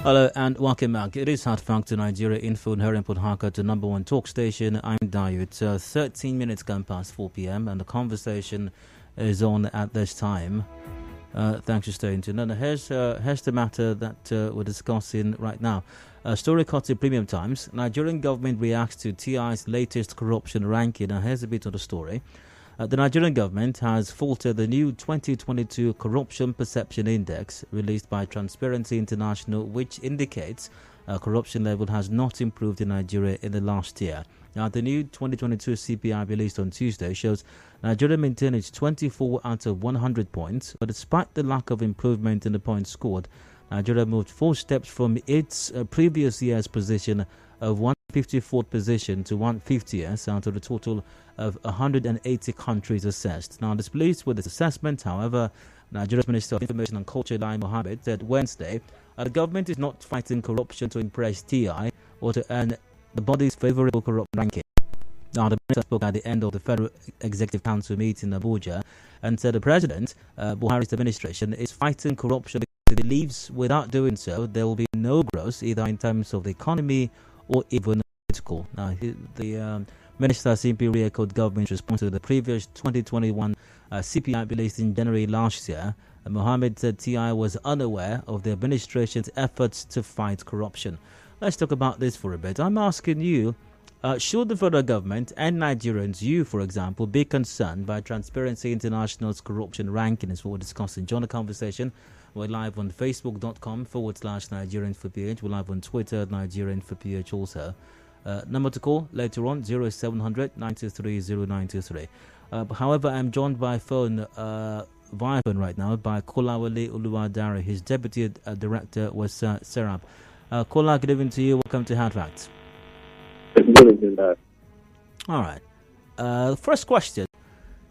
Hello and welcome back. It is Hard Fact to Nigeria Info and Port Harcourt to number one talk station. I'm Dayo. It's 13 minutes gone past 4 p.m. and the conversation is on at this time. Thanks for staying tuned. And here's the matter that we're discussing right now. Story caught in Premium Times. Nigerian government reacts to TI's latest corruption ranking. And here's a bit of the story. The Nigerian government has faltered the new 2022 Corruption Perception Index released by Transparency International, which indicates corruption level has not improved in Nigeria in the last year. Now, the new 2022 CPI released on Tuesday shows Nigeria maintained its 24 out of 100 points, but despite the lack of improvement in the points scored, Nigeria moved 4 steps from its previous year's position of 154th position to 150th out of the total of 180 countries assessed. Now, displeased with this assessment, however, Nigeria's Minister of Information and Culture, Lai Mohammed, said Wednesday the government is not fighting corruption to impress TI or to earn the body's favorable corruption ranking. Now, the minister spoke at the end of the Federal Executive Council meeting in Abuja and said the President, Buhari's administration, is fighting corruption because he believes without doing so there will be no growth either in terms of the economy or even political. Now, the Minister simply re-echoed government's response to the previous 2021 CPI released in January last year. Mohammed said TI was unaware of the administration's efforts to fight corruption. Let's talk about this for a bit. I'm asking you, should the federal government and Nigerians, you for example, be concerned by Transparency International's corruption ranking? Is what we're discussing. Join the conversation. We're live on facebook.com/Nigerian4PH. We're live on Twitter, Nigerian4PH also. Number to call later on 0700 923 0923. However, I'm joined by phone via phone right now by Kolawole Oluwadare, his deputy director with SERAP. Kola, good evening to you. Welcome to Hard Facts. Good evening. All right. First question: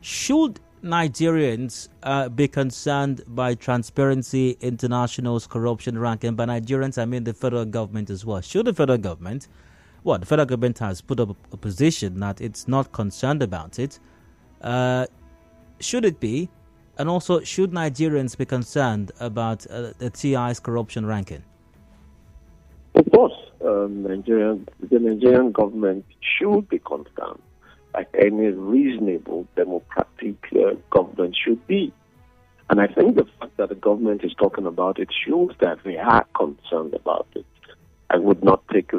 should Nigerians be concerned by Transparency International's corruption ranking? By Nigerians, I mean the federal government as well. Should the federal government? Well, the federal government has put up a position that it's not concerned about it. Should it be? And also, should Nigerians be concerned about the TI's corruption ranking? Of course, the Nigerian government should be concerned, like any reasonable democratic government should be. And I think the fact that the government is talking about it shows that they are concerned about it. I would take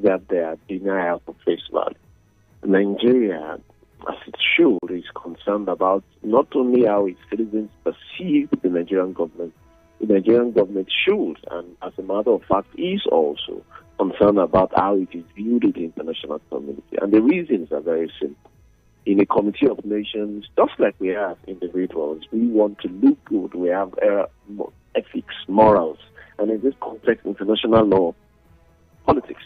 that their denial for face value. Nigeria, as it should, is concerned about not only how its citizens perceive the Nigerian government. The Nigerian government should, and as a matter of fact, is also concerned about how it is viewed in the international community. And the reasons are very simple. In a committee of nations, just like we have individuals, we want to look good. We have ethics, morals, and in this context, international law, politics,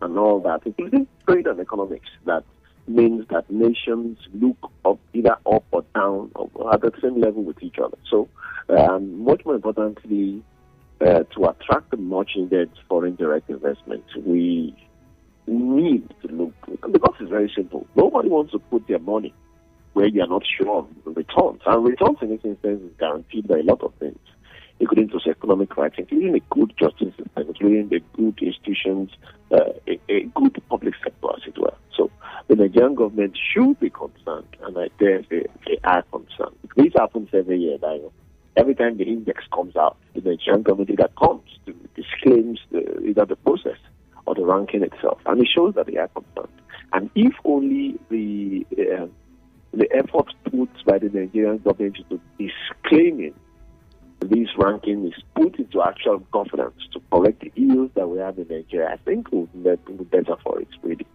and all that, including trade and economics, that means that nations look up, either up or down, or at the same level with each other. So, much more importantly, to attract the much needed foreign direct investment, we need to look, because it's very simple. Nobody wants to put their money where you are not sure of returns. And returns in this instance is guaranteed by a lot of things, including socio-economic rights, including a good justice system, including the good institutions, a good public sector, as it were. So the Nigerian government should be concerned, and I dare say they are concerned. This happens every year, Dayo. Every time the index comes out, the Nigerian government either comes to disclaims either the process or the ranking itself, and it shows that they are concerned. And if only the effort put by the Nigerian government to disclaiming this ranking is put into actual governance to correct the ills that we have in Nigeria, I think we'll be better for it, really.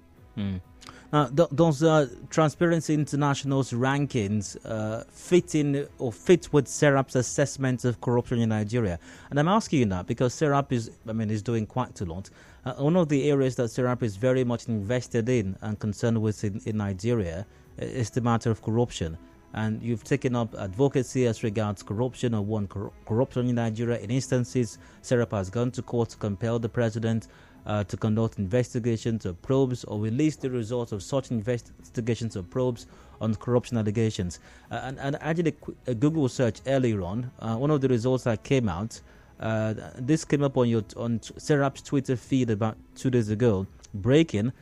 Does Transparency International's rankings fit with SERAP's assessment of corruption in Nigeria? And I'm asking you that because SERAP is doing quite a lot. One of the areas that SERAP is very much invested in and concerned with in Nigeria is the matter of corruption. And you've taken up advocacy as regards corruption or won corruption in Nigeria. In instances, SERAP has gone to court to compel the president to conduct investigations or probes or release the results of such investigations or probes on corruption allegations. And I did a Google search earlier on. One of the results that came out This came up on SERAP's Twitter feed about 2 days ago. Breaking,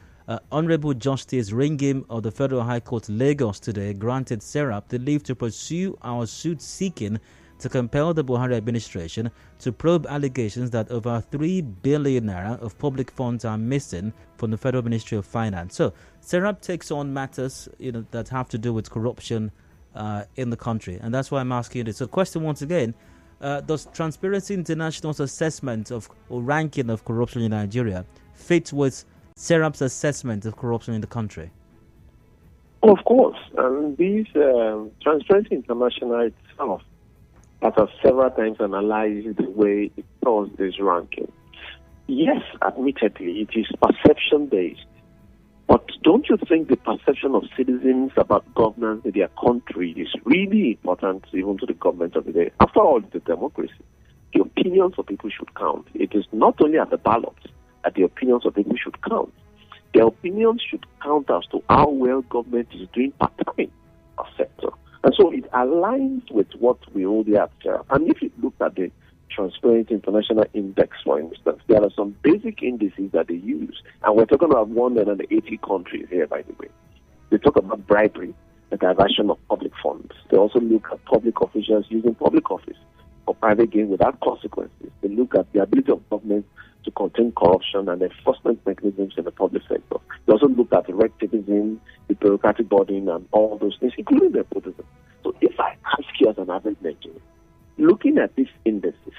Honorable Justice Ringim of the Federal High Court Lagos today granted SERAP the leave to pursue our suit seeking to compel the Buhari administration to probe allegations that over 3 billion naira of public funds are missing from the Federal Ministry of Finance. So SERAP takes on matters that have to do with corruption in the country, and that's why I'm asking you this. So, question once again: does Transparency International's assessment of or ranking of corruption in Nigeria fit with SERAP's assessment of corruption in the country? Of course, and these Transparency International itself has several times analyzed the way it does this ranking. Yes, admittedly, it is perception-based. But don't you think the perception of citizens about governance in their country is really important even to the government of the day? After all, it's a democracy. The opinions of people should count. It is not only at the ballots that the opinions of people should count. Their opinions should count as to how well government is doing part-time a sector. And so it aligns with what we already have here. And if you look at the Transparency International Index, for instance, there are some basic indices that they use. And we're talking about 180 countries here, by the way. They talk about bribery, the diversion of public funds. They also look at public officials using public office for private gain without consequences. They look at the ability of government to contain corruption and enforcement mechanisms in the public sector. They also look at the red taping, the bureaucratic burden, and all those things, including nepotism. So if I ask you as an average Nigerian, looking at these indices,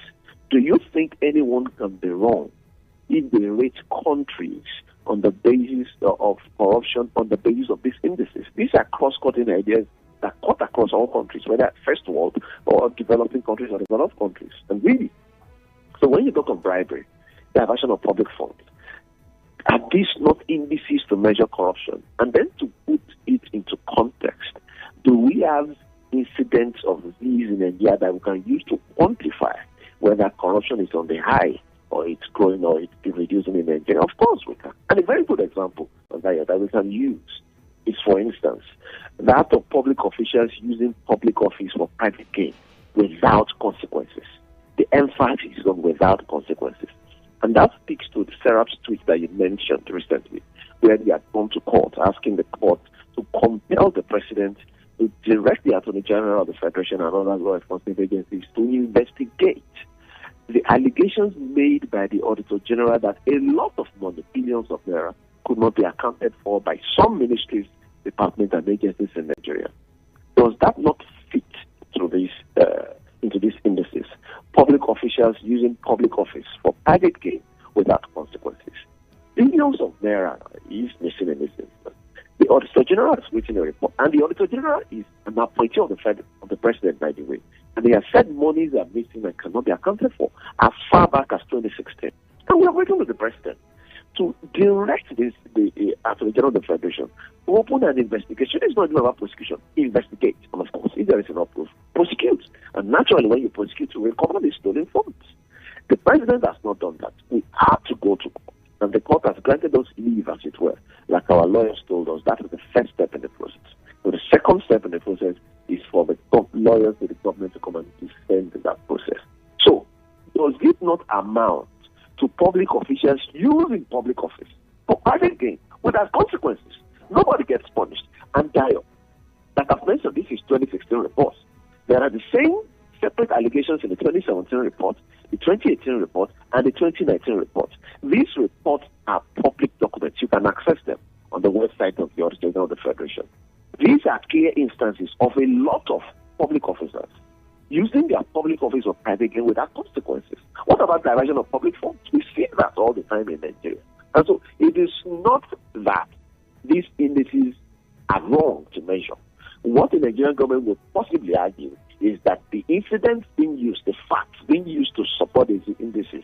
do you think anyone can be wrong if they rate countries on the basis of corruption on the basis of these indices? These are cross-cutting ideas that cut across all countries, whether first world or developing countries or developed countries. And really, so when you talk of bribery, diversion of public funds, are these not indices to measure corruption? And then to put it into context, do we have incidents of these in India that we can use to quantify whether corruption is on the high or it's growing or it's reducing in Nigeria? Of course we can. And a very good example of that we can use is, for instance, that of public officials using public office for private gain without consequences. The emphasis is on without consequences. And that speaks to the SERAP's tweet that you mentioned recently, where they had gone to court, asking the court to compel the president to direct the Attorney General of the Federation and other law enforcement agencies to investigate the allegations made by the Auditor General that a lot of money, billions of naira, could not be accounted for by some ministries, departments, and agencies in Nigeria. Does that not fit into these indices? Public officials using public office for private gain without consequences. Billions of naira is missing in this instance. The Auditor General has written a report, and the Auditor General is an appointee of the President, by the way. And they have said monies are missing and cannot be accounted for as far back as 2016. And we are working with the President to direct the Attorney General of the Federation to open an investigation. It's not even about prosecution. Investigate. And of course, if there is enough proof, prosecute. And naturally, when you prosecute, you recover the stolen funds. The President has not done that. We have to go to court. And the court has granted us leave, as it were. Like our lawyers told us, that is the first step in the process. So the second step in the process is for the lawyers to the government to come and defend that process. So, does it not amount to public officials using public office for private gain without consequences? Nobody gets punished. And Dio, like I've mentioned, this is 2016 reports. There are the same separate allegations in the 2017 report, the 2018 report, and the 2019 report. These reports are public documents. You can access them on the website of the Auditor General of the Federation. These are clear instances of a lot of public officers using their public office or private gain without consequences. What about diversion of public funds? We see that all the time in Nigeria. And so it is not that these indices are wrong to measure. What the Nigerian government would possibly argue is that the incidents being used, the facts being used to support these indices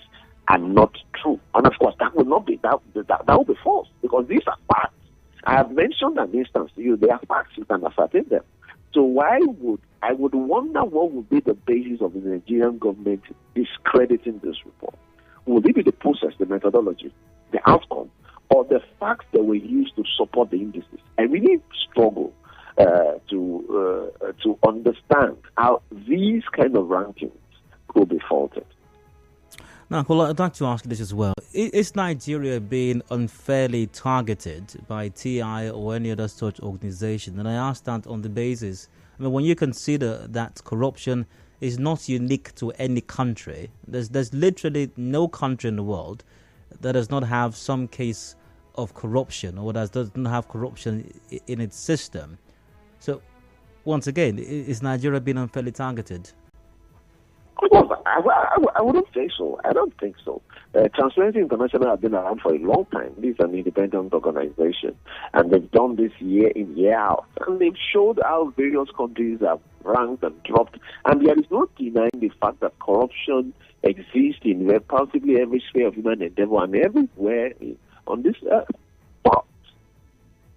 are not true. And of course, that will not be that will be false, because these are facts. I have mentioned an instance to you. They are facts. You can ascertain them. So I would wonder what would be the basis of the Nigerian government discrediting this report. Would it be the process, the methodology, the outcome, or the facts that were used to support the indices? I really struggle to understand how these kind of rankings could be faulted. Now, well, I'd like to ask this as well. Is Nigeria being unfairly targeted by TI or any other such organization? And I ask that on the basis, I mean, when you consider that corruption is not unique to any country, there's literally no country in the world that does not have some case of corruption or that doesn't have corruption in its system. So, once again, is Nigeria being unfairly targeted? I wouldn't say so. I don't think so. Transparency International have been around for a long time. This is an independent organization, and they've done this year in, year out. And they've showed how various countries have ranked and dropped. And there is no denying the fact that corruption exists in possibly every sphere of human endeavor and everywhere on this earth. But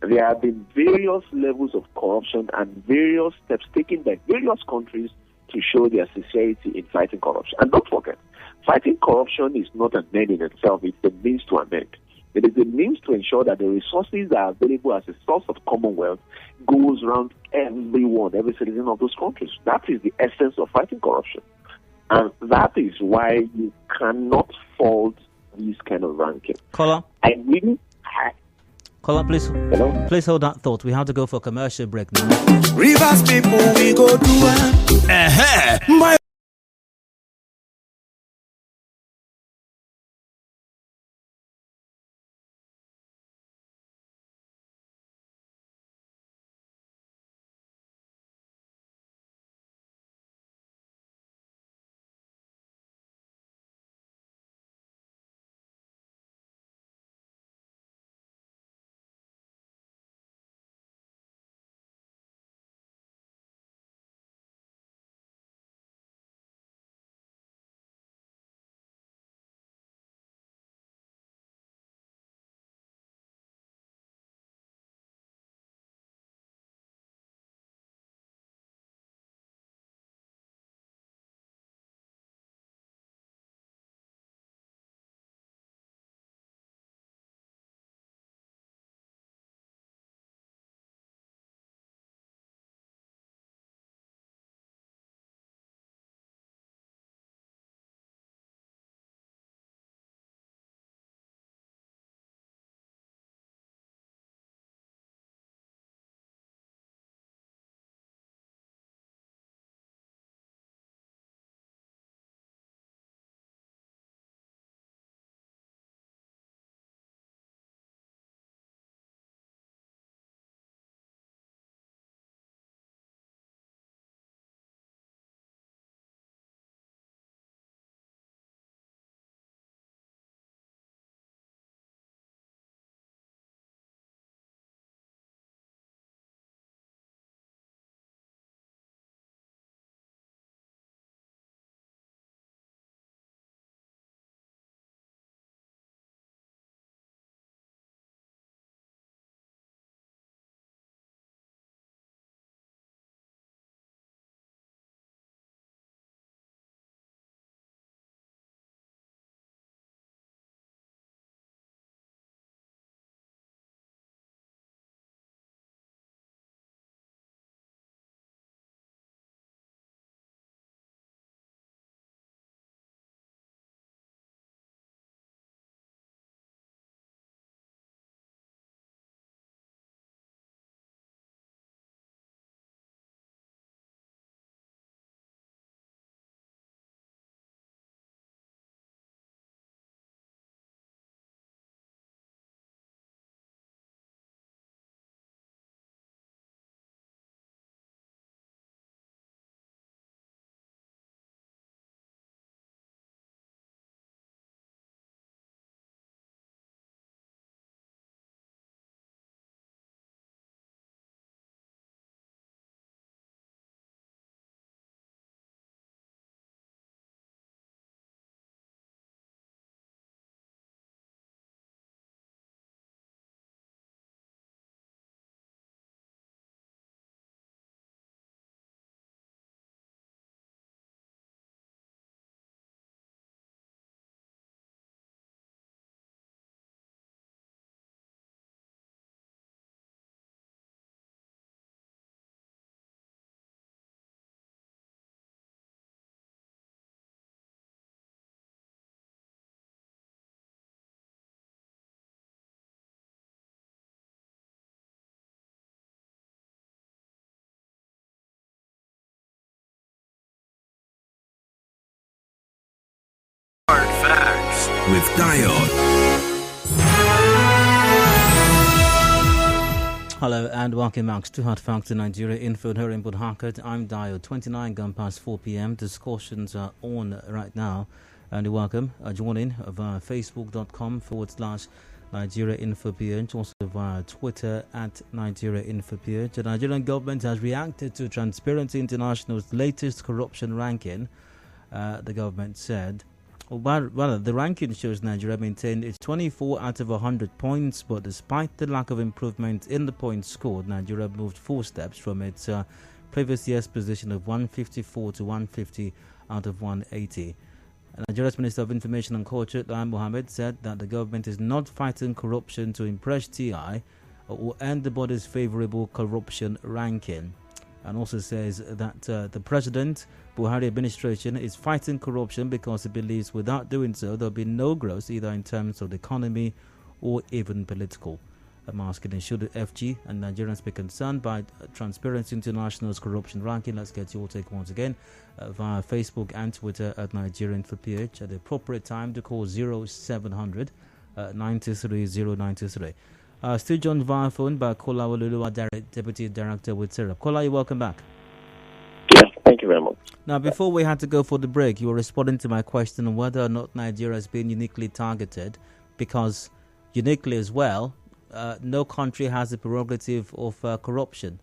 there have been various levels of corruption and various steps taken by various countries to show their sincerity in fighting corruption. And don't forget, fighting corruption is not an end in itself, it's a means to an end. It is a means to ensure that the resources that are available as a source of commonwealth goes around everyone, every citizen of those countries. That is the essence of fighting corruption. And that is why you cannot fault these kind of ranking. Kola? Kola, please, Hello? Please hold that thought. We have to go for a commercial break now. Rivers people, we go do my with Dio. Hello and welcome back to Hard Facts in Nigeria. Info here in Port Harcourt. I'm Dio. 29 gone past 4 p.m. Discussions are on right now. And you're welcome. Join in via facebook.com/Nigeria Info PH. Also via Twitter @Nigeria Info PH. The Nigerian government has reacted to Transparency International's latest corruption ranking. The government said, the ranking shows Nigeria maintained its 24 out of 100 points, but despite the lack of improvement in the points scored, Nigeria moved 4 steps from its previous year's position of 154 to 150 out of 180. Nigeria's Minister of Information and Culture, Lai Mohammed, said that the government is not fighting corruption to impress TI or earn the body's favorable corruption ranking. And also says that the President Buhari administration is fighting corruption because it believes without doing so there will be no growth either in terms of the economy or even political. I'm asking, should the FG and Nigerians be concerned by Transparency International's corruption ranking? Let's get your take once again via Facebook and Twitter @Nigerian for PH at the appropriate time to call 0700 923 093. Still joined via phone by Kolawole Oluwadare, Deputy Director with SERAP. Kola, you're welcome back. Yes, thank you very much. Now, before we had to go for the break, you were responding to my question on whether or not Nigeria has been uniquely targeted, because uniquely as well, no country has the prerogative of corruption.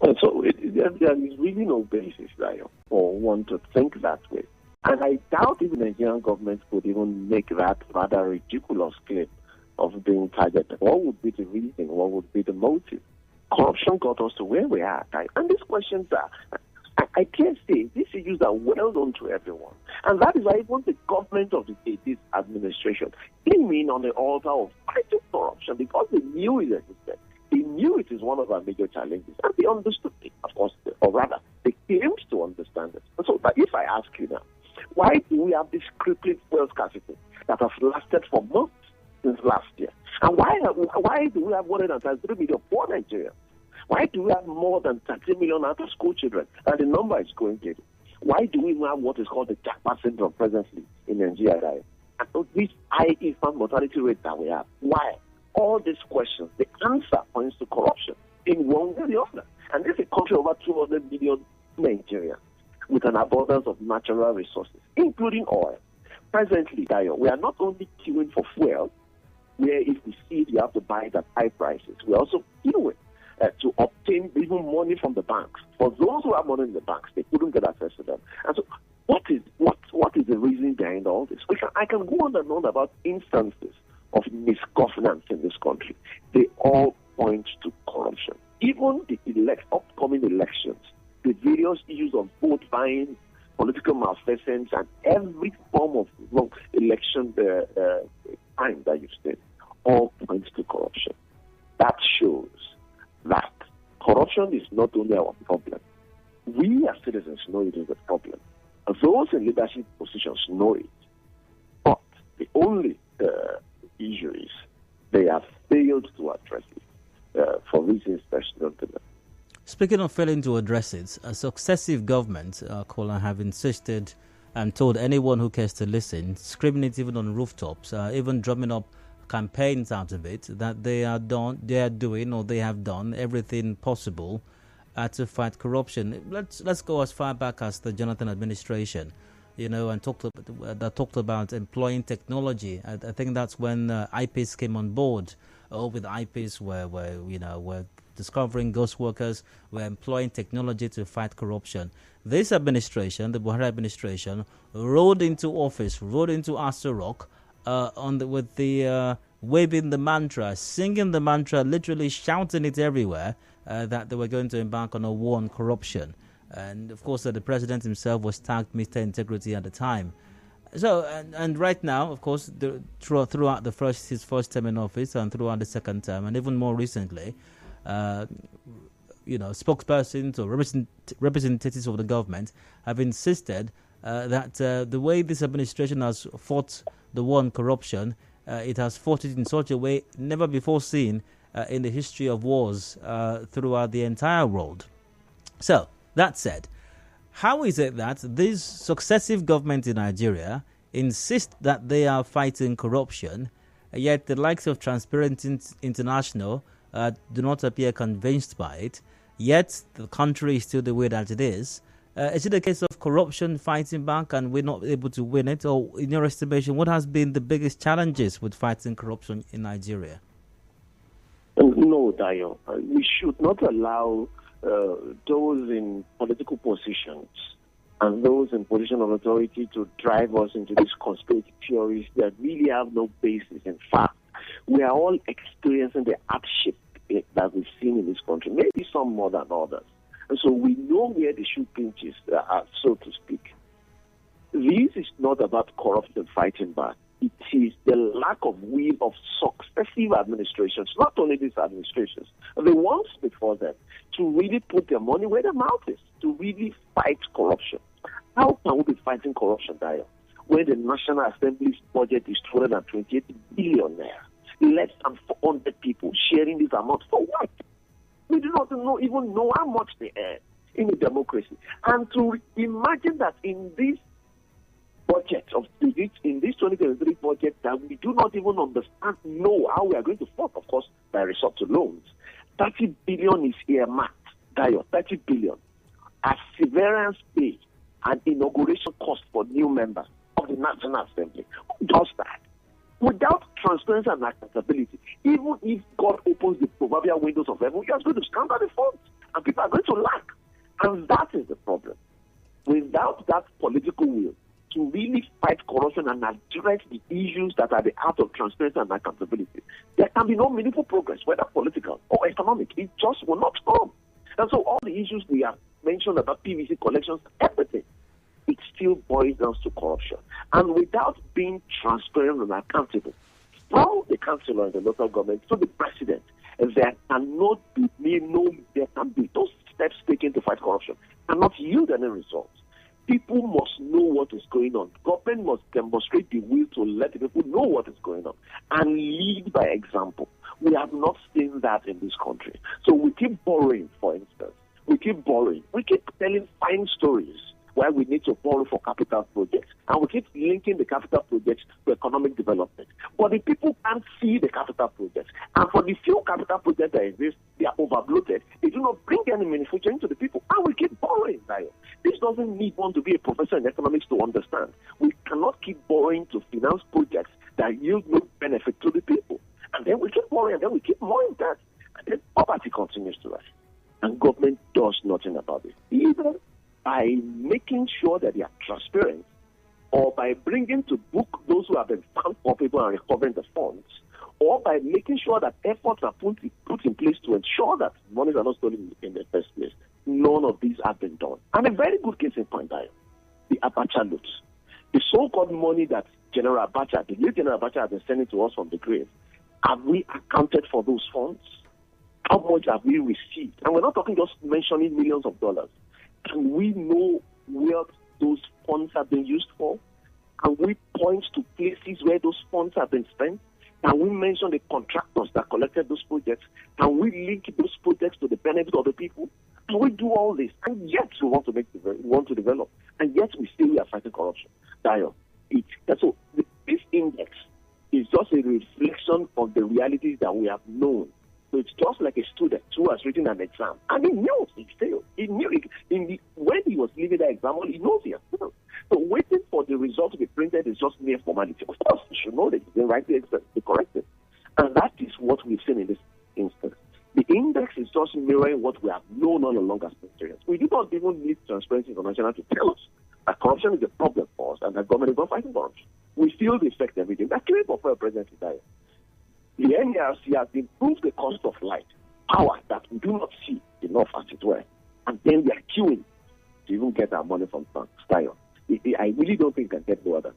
And so there is really no basis there for one to think that way. And I doubt if the Nigerian government could even make that rather ridiculous claim of being targeted. What would be the reason? What would be the motive? Corruption got us to where we are. And these questions are, I can't say, these issues are well known to everyone. And that is why even the government of this administration came in on the altar of fighting corruption because they knew it existed. They knew it is one of our major challenges. And they understood it, of course, or rather, they claimed to understand it. And so but if I ask you now, why do we have this crippling fuel scarcity that has lasted for months since last year? And why do we have 133 million poor Nigerians? Why do we have more than 30 million out-of-school children? And the number is going down. Why do we even have what is called the jackpot syndrome presently in Nigeria? And this high infant mortality rate that we have. Why? All these questions, the answer points to corruption in one way or the other. And this is a country of over 200 million Nigerians with an abundance of natural resources, including oil. Presently, we are not only queuing for fuel, where if we see it, we have to buy it at high prices. We are also queuing to obtain even money from the banks. For those who have money in the banks, they couldn't get access to them. And so, what is the reason behind all this? I can go on and on about instances of misgovernance in this country. They all point to corruption. Even the upcoming elections, the various issues of vote buying, political malfeasance, and every form of election time that you've seen, all points to corruption. That shows that corruption is not only our problem. We as citizens know it is a problem. Those in leadership positions know it. But the only issue is they have failed to address it for reasons best known to them. Speaking of failing to address it, successive governments, Kola, have insisted and told anyone who cares to listen, screaming it even on rooftops, even drumming up campaigns out of it, that they have done everything possible to fight corruption. Let's go as far back as the Jonathan administration, and talked about employing technology. I think that's when IPs came on board. With IPs, we're discovering ghost workers, we're employing technology to fight corruption. This administration, the Buhari administration, rode into office, rode into Aso Rock, waving the mantra, singing the mantra, literally shouting it everywhere, that they were going to embark on a war on corruption. And of course, the president himself was tagged Mr. Integrity at the time. So, and right now, of course, throughout his first term in office and throughout the second term, and even more recently, spokespersons or representatives of the government have insisted that the way this administration has fought the war on corruption, it has fought it in such a way never before seen in the history of wars throughout the entire world. So, that said, how is it that these successive governments in Nigeria insist that they are fighting corruption, yet the likes of Transparency International do not appear convinced by it, yet the country is still the way that it is. Is it a case of corruption fighting back and we're not able to win it? Or in your estimation, what has been the biggest challenges with fighting corruption in Nigeria? No, Dayo. We should not allow those in political positions and those in position of authority to drive us into these conspiracy theories that really have no basis. In fact, we are all experiencing the hardship that we've seen in this country, maybe some more than others. And so we know where the shoe pinches, so to speak. This is not about corruption fighting back. It is the lack of will of successive administrations, not only these administrations, the ones before them, to really put their money where their mouth is, to really fight corruption. How can we be fighting corruption, Daya, when the National Assembly's budget is 228 billion naira? Less than 400 people sharing this amount for what? We do not even know how much they earn in a democracy. And to imagine that in this budget in this 2023 budget that we do not even know how we are going to fund, of course, by resort to loans. 30 billion is earmarked, Dayo, 30 billion as severance pay and inauguration cost for new members of the National Assembly. Who does that? Without transparency and accountability, even if God opens the proverbial windows of heaven, you are going to scatter the funds and people are going to lack. And that is the problem. Without that political will to really fight corruption and address the issues that are the heart of transparency and accountability, there can be no meaningful progress, whether political or economic. It just will not come. And so all the issues we have mentioned about PVC collections, everything, it still boils down to corruption. And without being transparent and accountable from the councillor and the local government to the president, there cannot be those steps taken to fight corruption cannot yield any results. People must know what is going on. Government must demonstrate the will to let the people know what is going on and lead by example. We have not seen that in this country. So we keep borrowing, for instance. We keep borrowing. We keep telling fine stories where we need to borrow for capital projects. And we keep linking the capital projects to economic development. But the people can't see the capital projects. And for the few capital projects that exist, they are overbloated. They do not bring any meaningful change to the people. And we keep borrowing, Dayo. This doesn't need one to be a professor in economics to understand. We cannot keep borrowing to finance projects that yield no benefit to the people. And then we keep borrowing, and then we keep more in debt. And then poverty continues to rise. And government does nothing about it. Either by making sure that they are transparent, or by bringing to book those who have been found culpable and recovering the funds, or by making sure that efforts are put in place to ensure that monies are not stolen in the first place. None of these have been done. And a very good case in point, the Abacha loot. The so-called money that General Abacha, the late General Abacha, has been sending to us from the grave. Have we accounted for those funds? How much have we received? And we're not talking just mentioning millions of dollars. Can we know where those funds have been used for? Can we point to places where those funds have been spent? Can we mention the contractors that collected those projects? Can we link those projects to the benefit of the people? Can we do all this? And yet we want to develop. And yet we still are fighting corruption. Dayo, so this index is just a reflection of the realities that we have known. So it's just like a student who has written an exam and he knows he failed. He knew it. When he was leaving that exam, he knows he has failed. So waiting for the result to be printed is just mere formality. Of course, you should know that you can write the exam, be corrected. And that is what we've seen in this instance. The index is just mirroring what we have known all along as Nigerians. We do not even need Transparency International to tell us that corruption is a problem for us and that government is not fighting corruption. We feel the effect every day. That came up for President Oluwadare. The NERC has improved the cost of light, power that we do not see enough, as it were. And then we are queuing to even get our money from banks. I really don't think we can get more than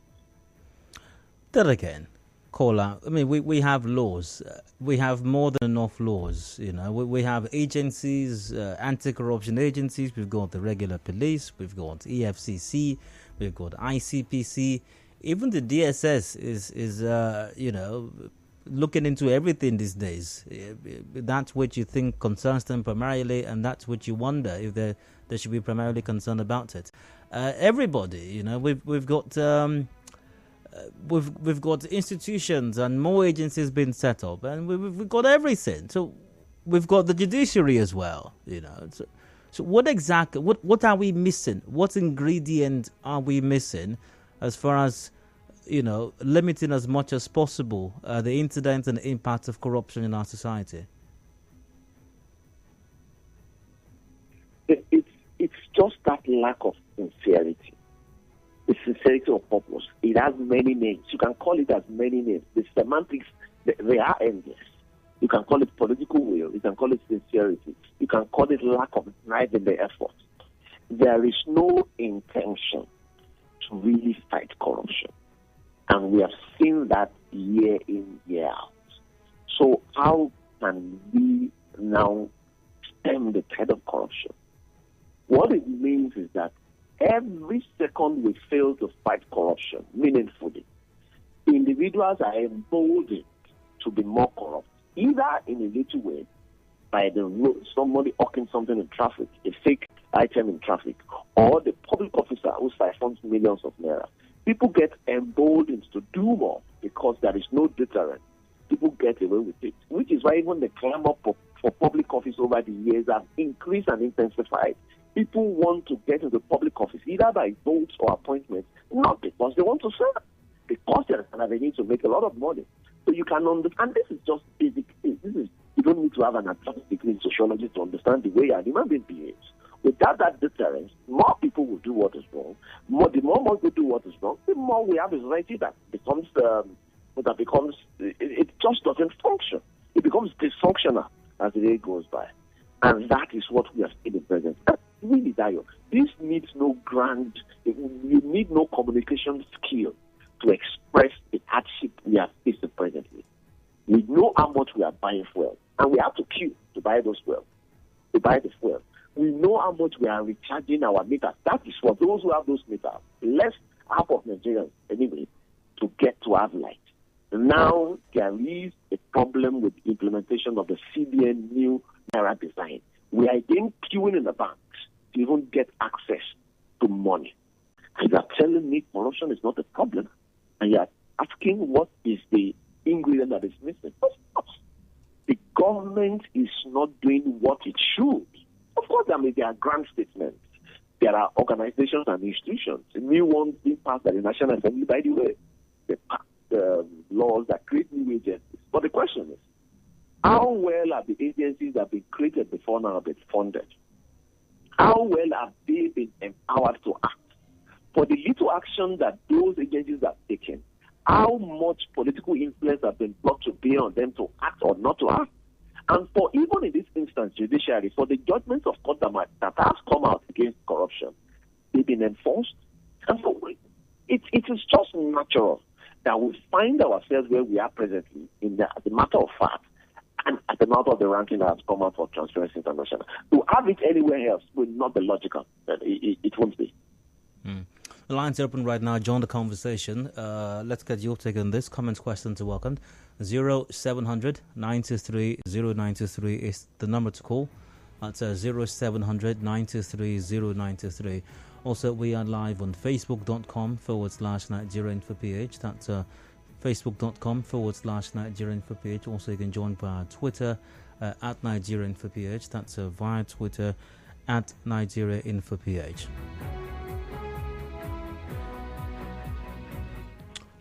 that again. Kola, I mean, we have laws. We have more than enough laws. You know, we have agencies, anti-corruption agencies. We've got the regular police. We've got EFCC. We've got ICPC. Even the DSS is looking into everything these days. That's what you think concerns them primarily, and that's what you wonder if they should be primarily concerned about it. Everybody, we've got we've got institutions and more agencies being set up, and we've got everything. So we've got the judiciary as well, So what exactly, what are we missing? What ingredient are we missing as far as, limiting as much as possible the incidence and impact of corruption in our society? It's just that lack of sincerity. The sincerity of purpose. It has many names. You can call it as many names. The semantics, they are endless. You can call it political will. You can call it sincerity. You can call it lack of drive in the effort. There is no intention to really fight corruption. And we have seen that year in, year out. So how can we now stem the tide of corruption? What it means is that every second we fail to fight corruption meaningfully, individuals are emboldened to be more corrupt, either in a little way, by the road, somebody hawking something in traffic, a fake item in traffic, or the public officer who siphons millions of naira. People get emboldened to do more because there is no deterrent. People get away with it, which is why even the clamor for public office over the years have increased and intensified. People want to get into public office either by votes or appointments, not because they want to serve, because there's an avenue to make a lot of money. So you can understand, this is just basic things. You don't need to have an advanced degree in sociology to understand the way a human being behaves. Without that deterrence, more people will do what is wrong. The more people do what is wrong, the more we have a society that becomes, it just doesn't function. It becomes dysfunctional as the day goes by. And that is what we are seeing in present. Really, Dio, this needs no you need no communication skill to express the hardship we are facing presently. We know how much we are buying fuel, and we have to queue to buy those fuel, to buy the fuel. We know how much we are recharging our meters. That is for those who have those meters. Less half of Nigerians, anyway, to get to have light. Now there is a problem with the implementation of the CBN new Naira design. We are again queuing in the banks to even get access to money. And you are telling me corruption is not a problem, and you are asking what is the ingredient that is missing. Of course, the government is not doing what it should. Of course, there are grand statements. There are organizations and institutions. New ones being passed by the National Assembly, by the way. They passed laws that create new agencies. But the question is, how well have the agencies that have been created before now been funded? How well have they been empowered to act? For the little action that those agencies have taken, how much political influence has been brought to bear on them to act or not to act? And for even in this instance, judiciary, for the judgments of court that has come out against corruption, they've been enforced. And so it is just natural that we find ourselves where we are presently in the matter of fact, and at the matter of the ranking that has come out for Transparency International. To have it anywhere else will not be logical. It won't be. The lines are open right now. Join the conversation. Let's get your take on this. Comments, questions are welcome. 0700 923 0923 is the number to call. That's 0700 923 0923. Also, we are live on facebook.com/Nigerian for PH. That's facebook.com/Nigerian for PH. Also, you can join via Twitter at Nigerian for PH. That's via Twitter at Nigeria Info PH.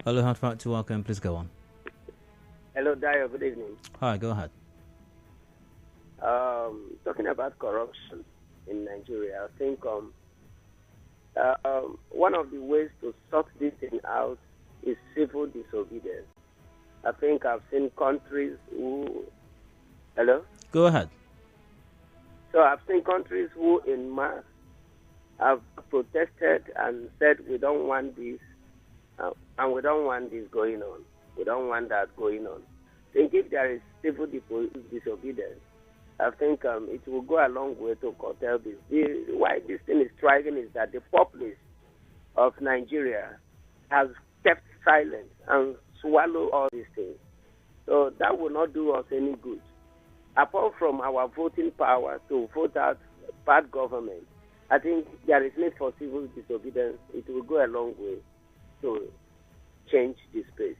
Hello, hard fact to welcome. Please go on. Hello, Dio. Good evening. Hi, go ahead. Talking about corruption in Nigeria, I think one of the ways to sort this thing out is civil disobedience. I think I've seen countries who... Hello? Go ahead. So I've seen countries who in mass have protested and said we don't want this and we don't want this going on. We don't want that going on. I think if there is civil disobedience, I think it will go a long way to curtail this. Why this thing is thriving is that the populace of Nigeria has kept silent and swallowed all these things. So that will not do us any good. Apart from our voting power to vote out bad government, I think there is need for civil disobedience. It will go a long way to change this space.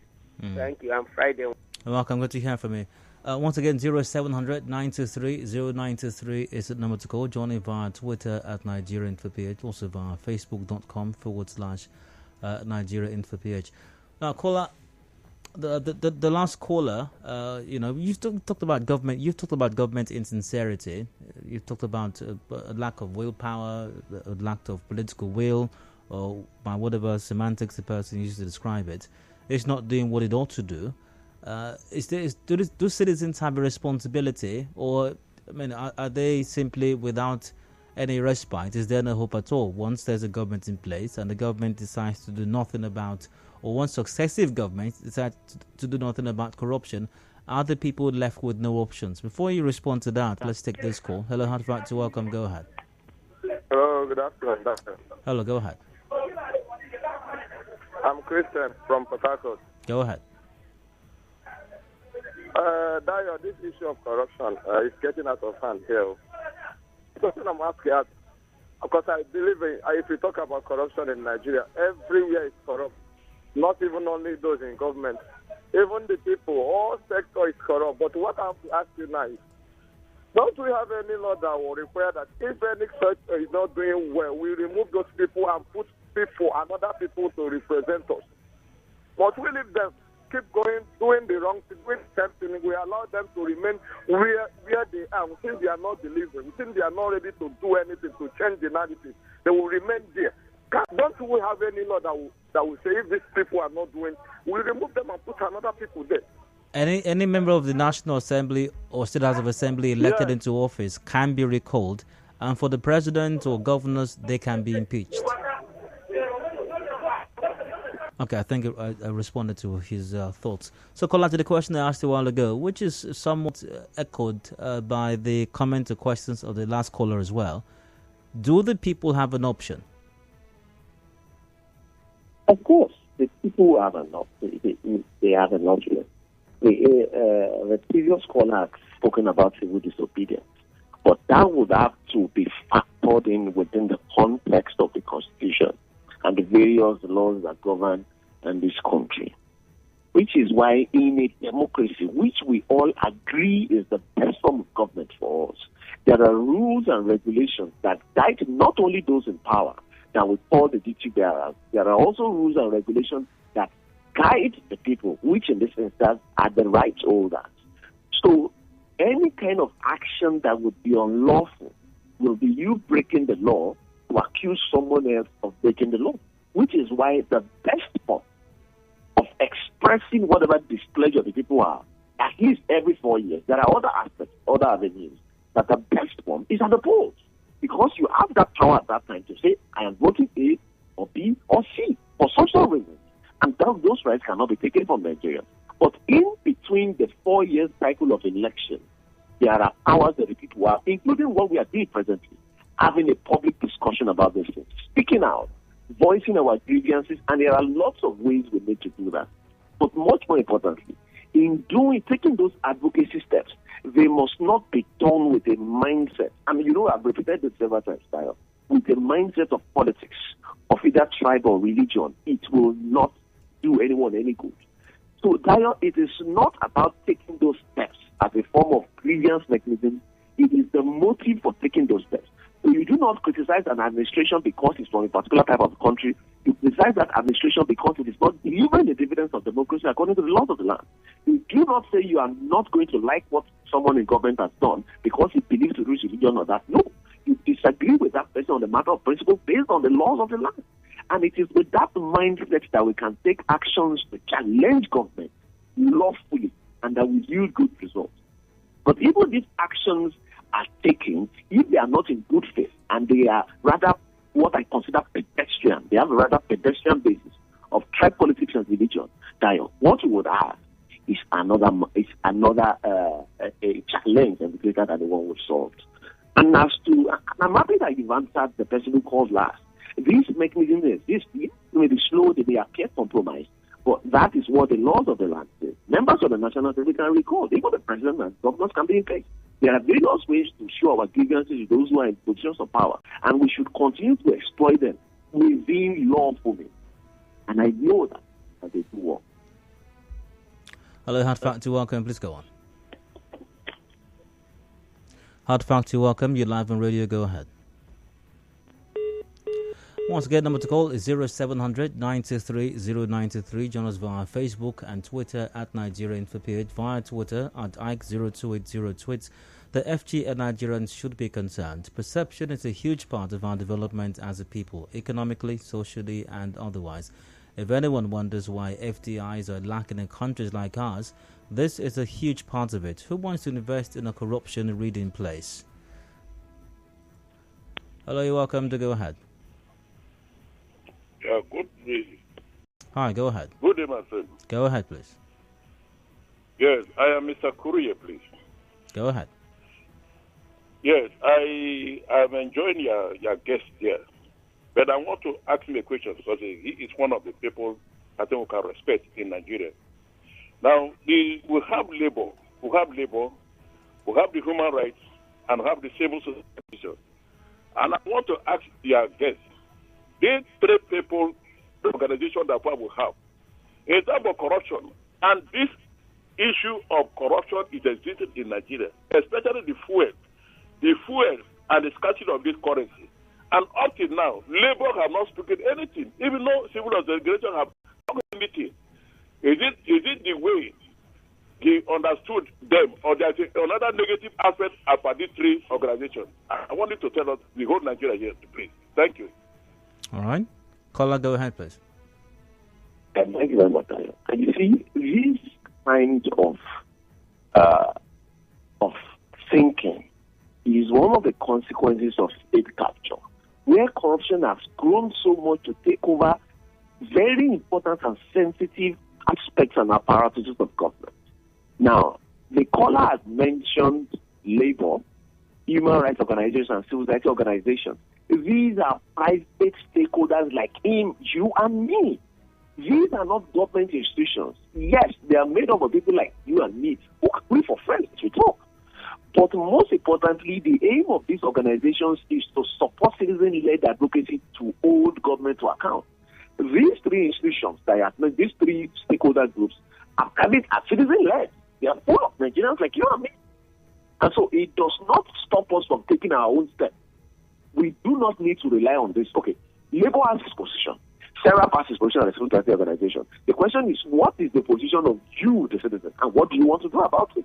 Thank you. I'm Friday. Welcome. Good to hear from you. Once again, 0700 923 0923 is the number to call. Join me via Twitter at Nigerian for PH, also via facebook.com/Nigeria Info PH. Caller, the last caller, you've talked about government. You've talked about government insincerity. You've talked about a lack of willpower, a lack of political will, or by whatever semantics the person uses to describe it. It's not doing what it ought to do. Do citizens have a responsibility, or are they simply without any respite? Is there no hope at all once there's a government in place and the government decides to do nothing about, or once successive governments decide to do nothing about corruption? Are the people left with no options? Before you respond to that, let's take this call. Hello, hard right to welcome. Go ahead. Hello, good afternoon, doctor. Hello, go ahead. I'm Christian from Port Harcourt. Go ahead. Dayo, this issue of corruption is getting out of hand here. The question I'm asking at, because I believe if we talk about corruption in Nigeria, everywhere is corrupt. Not even only those in government. Even the people, all sector is corrupt. But what I have to ask you now is, don't we have any law that will require that if any sector is not doing well, we remove those people and put other people to represent us? But we leave them keep going, doing the wrong thing, doing the same thing. We allow them to remain where they are. We think they are not delivering. We think they are not ready to do anything to change the narrative. They will remain there. Don't we have any law that will say if these people are not doing, we remove them and put another people there? Any member of the National Assembly or State House of Assembly elected into office can be recalled, and for the president or governors, they can be impeached. Okay, I think I responded to his thoughts. So, Kola, to the question I asked a while ago, which is somewhat echoed by the comment or questions of the last caller as well. Do the people have an option? Of course, the people have an option. They have an option. The previous caller had spoken about civil disobedience, but that would have to be factored in within the context of the Constitution and the various laws that govern in this country. Which is why in a democracy, which we all agree is the best form of government for us, there are rules and regulations that guide not only those in power that we call the duty bearers, there are also rules and regulations that guide the people, which in this instance are the rights holders. So any kind of action that would be unlawful will be you breaking the law to accuse someone else of breaking the law, which is why the best form of expressing whatever displeasure the people are, at least every 4 years, there are other aspects, other avenues, but the best form is at the polls, because you have that power at that time to say, I am voting A or B or C for social reasons, and those rights cannot be taken from Nigerians. But in between the 4 year cycle of election, there are powers that the people have, including what we are doing presently, having a public discussion about this thing, speaking out, voicing our grievances, and there are lots of ways we need to do that. But much more importantly, in taking those advocacy steps, they must not be done with a mindset. I mean, I've repeated this several times, Tayo, with a mindset of politics, of either tribe or religion. It will not do anyone any good. So, Tayo, it is not about taking those steps as a form of grievance mechanism. It is the motive for taking those steps. So you do not criticize an administration because it's from a particular type of country. You criticize that administration because it is not delivering the dividends of democracy according to the laws of the land. You do not say you are not going to like what someone in government has done because he believes to reach religion or that. No, you disagree with that person on the matter of principle based on the laws of the land. And it is with that mindset that we can take actions to challenge government lawfully and that will yield good results. But even these actions are taken, if they are not in good faith and they are rather what I consider pedestrian, they have a rather pedestrian basis of tribe politics and religion, what you would have is another a challenge and greater than the one we solved. And I'm happy that you've answered the person who called last. These mechanisms, they may be slow, they may appear compromised, but that is what the laws of the land say. Members of the National Assembly can recall, even the president and governors can be in place. There are various ways to show our grievances to those who are in positions of power, and we should continue to exploit them within lawful means. And I know that and they do work. Hello, Hard Fact, you're welcome. Please go on. Hard Fact, you're welcome. You're live on radio. Go ahead. Once again, number to call is 0700 923 093. Join us via Facebook and Twitter at Nigeria Info Page, via Twitter at Ike0280 tweets. The FG and Nigerians should be concerned. Perception is a huge part of our development as a people, economically, socially, and otherwise. If anyone wonders why FDIs are lacking in countries like ours, this is a huge part of it. Who wants to invest in a corruption-ridden place? Hello, you're welcome to go ahead. Yeah, good day. Hi, go ahead. Good day, my friend. Go ahead, please. Yes, I am Mr. Courier, please. Go ahead. Yes, I am enjoying your guest here. But I want to ask him a question because he is one of the people I think we can respect in Nigeria. Now, we have labor, we have the human rights, and we have the civil society. And I want to ask your guest, these three people, the organization that we have, in terms of corruption, and this issue of corruption is existing in Nigeria, especially the fuel and the scarcity of this currency. And up till now, Labour have not spoken anything, even though civil organizations have spoken anything. Is it the way they understood them, or there's another negative aspect about these three organizations? I want you to tell us the whole Nigeria here, please. Thank you. All right. Caller, go ahead, please. Thank you very much. And you see, this kind of thinking is one of the consequences of state capture, where corruption has grown so much to take over very important and sensitive aspects and apparatuses of government. Now, the caller has mentioned labor, human rights organizations, and civil society organizations. These are private stakeholders like him, you, and me. These are not government institutions. Yes, they are made up of people like you and me who agree for friends to talk. But most importantly, the aim of these organizations is to support citizen-led advocacy to hold government to account. These three institutions, these three stakeholder groups, are citizen-led. They are full of Nigerians like you and me. And so it does not stop us from taking our own steps. We do not need to rely on this. Okay, Labour has its position. SERAP has its position as a civil society organization. The question is, what is the position of you, the citizen, and what do you want to do about it?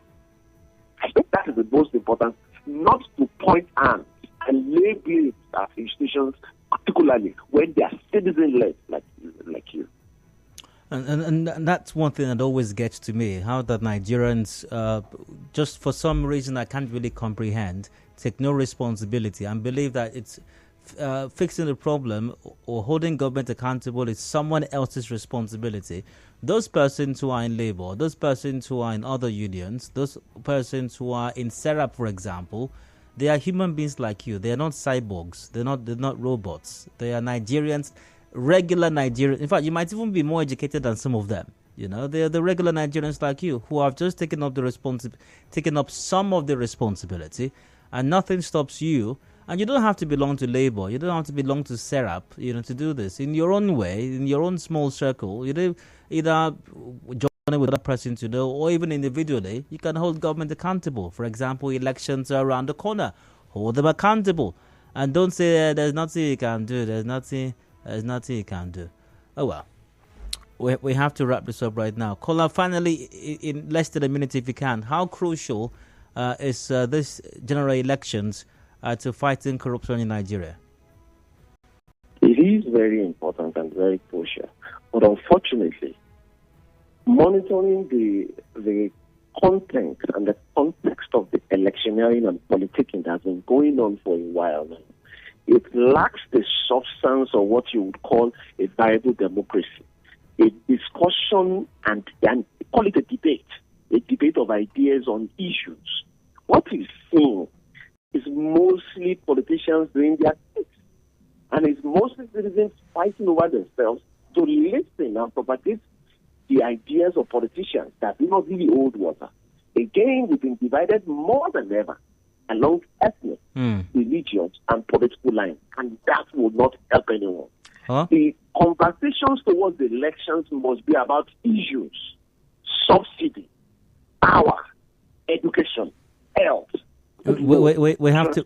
I think that is the most important, not to point hands and lay blame at institutions, particularly when they are citizen-led like you. And that's one thing that always gets to me, how the Nigerians, just for some reason I can't really comprehend, take no responsibility and believe that it's fixing the problem or holding government accountable is someone else's responsibility. Those persons who are in Labour, those persons who are in other unions, those persons who are in SERAP, for example, they are human beings like you. They are not cyborgs. They're not robots. They are Nigerians, regular Nigerians. In fact, you might even be more educated than some of them. You know, they are the regular Nigerians like you who have just taken up some of the responsibility, and nothing stops you. And you don't have to belong to Labour. You don't have to belong to SERAP, to do this. In your own way, in your own small circle, you do either join with that person to know, or even individually, you can hold government accountable. For example, elections are around the corner. Hold them accountable. And don't say there's nothing you can do. There's nothing you can do. Oh, well. We have to wrap this up right now. Kola, finally, in less than a minute if you can, how crucial is this general elections to fighting corruption in Nigeria? It is very important and very crucial. But unfortunately, monitoring the content and the context of the electioneering and politicking that has been going on for a while now, it lacks the substance of what you would call a viable democracy. A discussion and call it a debate of ideas on issues. What is seen is mostly politicians doing their things. And it's mostly citizens fighting over themselves to listen and propagate the ideas of politicians that do not really hold water. Again, we've been divided more than ever along ethnic, religious, and political lines. And that will not help anyone. The conversations towards the elections must be about issues, subsidy, power, education, health. We have to.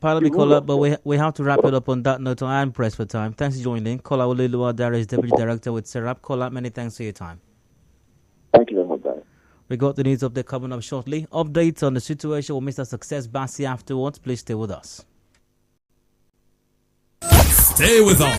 Pardon me, Kola, but we we have to wrap it up on that note. I am pressed for time. Thanks for joining. Kolawole Oluwadare is Deputy Director with SERAP. Kola, many thanks for your time. Thank you very much, guys. We got the news update coming up shortly. Updates on the situation with Mr. Success Bassi afterwards. Please stay with us. Stay with us.